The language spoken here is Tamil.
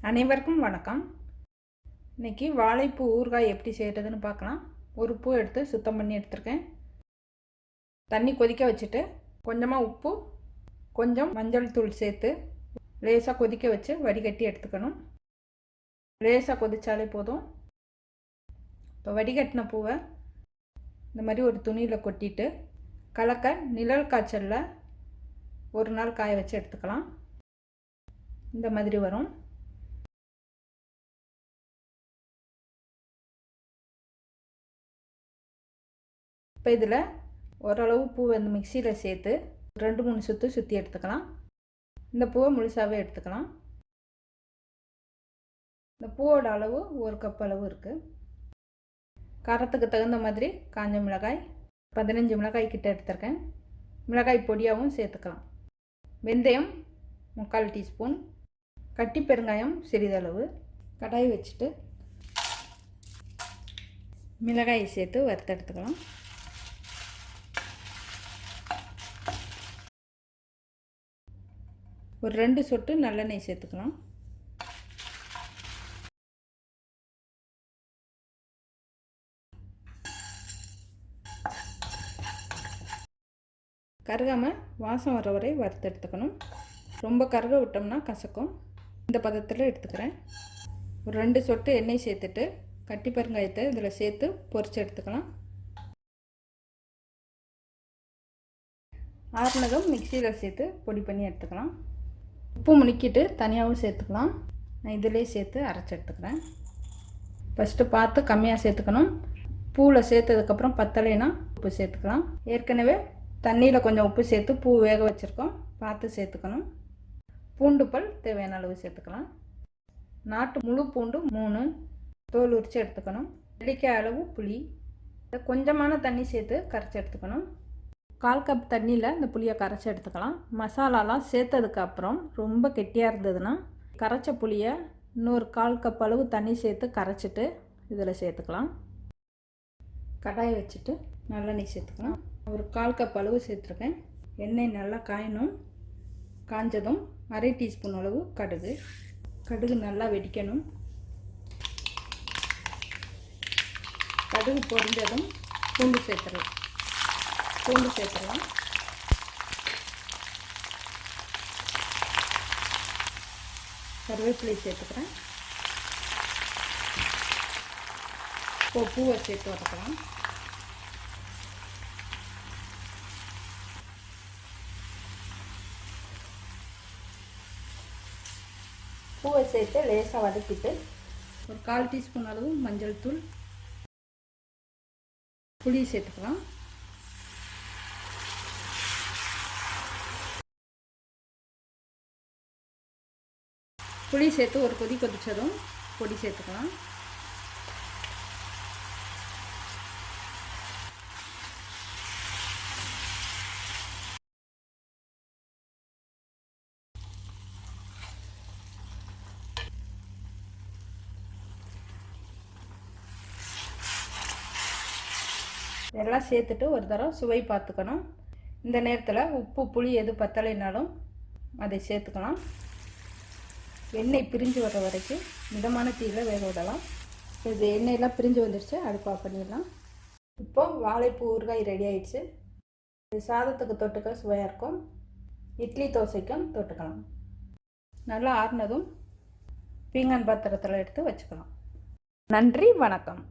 அனைவருக்கும் வணக்கம். இன்றைக்கி வாழைப்பூ ஊறுகாய் எப்படி செய்கிறதுன்னு பார்க்கலாம். ஒரு பூ எடுத்து சுத்தம் பண்ணி எடுத்துருக்கேன். தண்ணி கொதிக்க வச்சுட்டு கொஞ்சமாக உப்பு, கொஞ்சம் மஞ்சள் தூள் சேர்த்து லேசாக கொதிக்க வச்சு வடிகட்டி எடுத்துக்கணும். லேசாக கொதித்தாலே போதும். இப்போ வடிகட்டின பூவை இந்த மாதிரி ஒரு துணியில் கொட்டிட்டு கலக்க நிழல் காய்ச்சலில் ஒரு நாள் காய வச்சு எடுத்துக்கலாம். இந்த மாதிரி வரும். இப்போ இதில் ஓரளவு பூவை இந்த மிக்சியில் சேர்த்து 2-3 சுற்றி எடுத்துக்கலாம். இந்த பூவை முழுசாகவே எடுத்துக்கலாம். இந்த பூவோட அளவு 1 கப் அளவு இருக்குது. காரத்துக்கு தகுந்த மாதிரி காஞ்ச மிளகாய் 15 மிளகாய் கிட்ட எடுத்துருக்கேன். மிளகாய் பொடியாகவும் சேர்த்துக்கலாம். வெந்தயம் 3/4 டீஸ்பூன், கட்டி பெருங்காயம் சிறிதளவு. கடாய் வச்சுட்டு மிளகாயை சேர்த்து வறுத்து எடுத்துக்கலாம். ஒரு 2 சொட்டு நல்லெண்ணெய் சேர்த்துக்கலாம். கருகாமல் வாசம் வர வரை வறுத்து எடுத்துக்கணும். ரொம்ப கருக விட்டோம்னா கசக்கும். இந்த பதத்தில் எடுத்துக்கிறேன். ஒரு 2 சொட்டு எண்ணெய் சேர்த்துட்டு கட்டி பெருங்காயத்தை இதில் சேர்த்து பொரித்து எடுத்துக்கலாம். ஆறுனதும் மிக்சியில் சேர்த்து பொடி பண்ணி எடுத்துக்கலாம். உப்பு முனிக்கிட்டு தனியாகவும் சேர்த்துக்கலாம். நான் இதிலே சேர்த்து அரைச்சி எடுத்துக்கிறேன். ஃபஸ்ட்டு பார்த்து கம்மியாக சேர்த்துக்கணும். பூவில் சேர்த்ததுக்கப்புறம் பத்தலைனா உப்பு சேர்த்துக்கலாம். ஏற்கனவே தண்ணியில் கொஞ்சம் உப்பு சேர்த்து பூ வேக வச்சுருக்கோம், பார்த்து சேர்த்துக்கணும். பூண்டு பல் தேவையான அளவு சேர்த்துக்கலாம். நாட்டு முழு பூண்டு 3 தோல் உரித்து எடுத்துக்கணும். நெல்லிக்காய் அளவு புளி, கொஞ்சமான தண்ணி சேர்த்து கரைச்சி எடுத்துக்கணும். 1/4 கப் தண்ணியில் இந்த புளியை கரைச்சி எடுத்துக்கலாம். மசாலாலாம் சேர்த்ததுக்கப்புறம் ரொம்ப கெட்டியாக இருந்ததுன்னா கரைச்ச புளியை இன்னொரு 1/4 கப் அளவு தண்ணி சேர்த்து கரைச்சிட்டு இதில் சேர்த்துக்கலாம். கடாயை வச்சுட்டு நல்லெண்ணெய் சேர்த்துக்கலாம். ஒரு 1/4 கப் அளவு சேர்த்துருக்கேன். எண்ணெய் நல்லா காயணும். காஞ்சதும் 1/2 டீஸ்பூன் அளவு கடுகு. கடுகு நல்லா வெடிக்கணும். கடுகு பொரிஞ்சதும் பூண்டு சேர்த்துடலாம். கருவேப்பிலை சேர்த்துக்கிறேன். இப்போ பூவை சேர்த்து வதக்கலாம். பூவை சேர்த்து லேசாக வதக்கிட்டு ஒரு 1/4 டீஸ்பூன் அளவு மஞ்சள் தூள், புளி சேர்த்துக்கலாம். புளி சேர்த்து ஒரு கொதி கொதித்ததும் பொடி சேர்த்துக்கலாம். இதெல்லாம் சேர்த்துட்டு ஒரு தடவை சுவை பார்த்துக்கணும். இந்த நேரத்தில் உப்பு புளி எது பத்தலைனாலும் அதை சேர்த்துக்கலாம். எண்ணெய் பிரிஞ்சு வர வரைக்கும் மிதமான தீயில் வேக விடலாம். இது எண்ணெயெல்லாம் பிரிஞ்சு வந்துடுச்சு, அடுப்பு ஆஃப் பண்ணிடலாம். இப்போது வாழைப்பூ ஊறுகாய் ரெடி ஆயிடுச்சு. இது சாதத்துக்கு தொட்டுக்க சுவையாக இருக்கும். இட்லி தோசைக்கும் தொட்டுக்கலாம். நல்லா ஆறுனதும் பீங்கான் பாத்திரத்தில் எடுத்து வச்சுக்கலாம். நன்றி, வணக்கம்.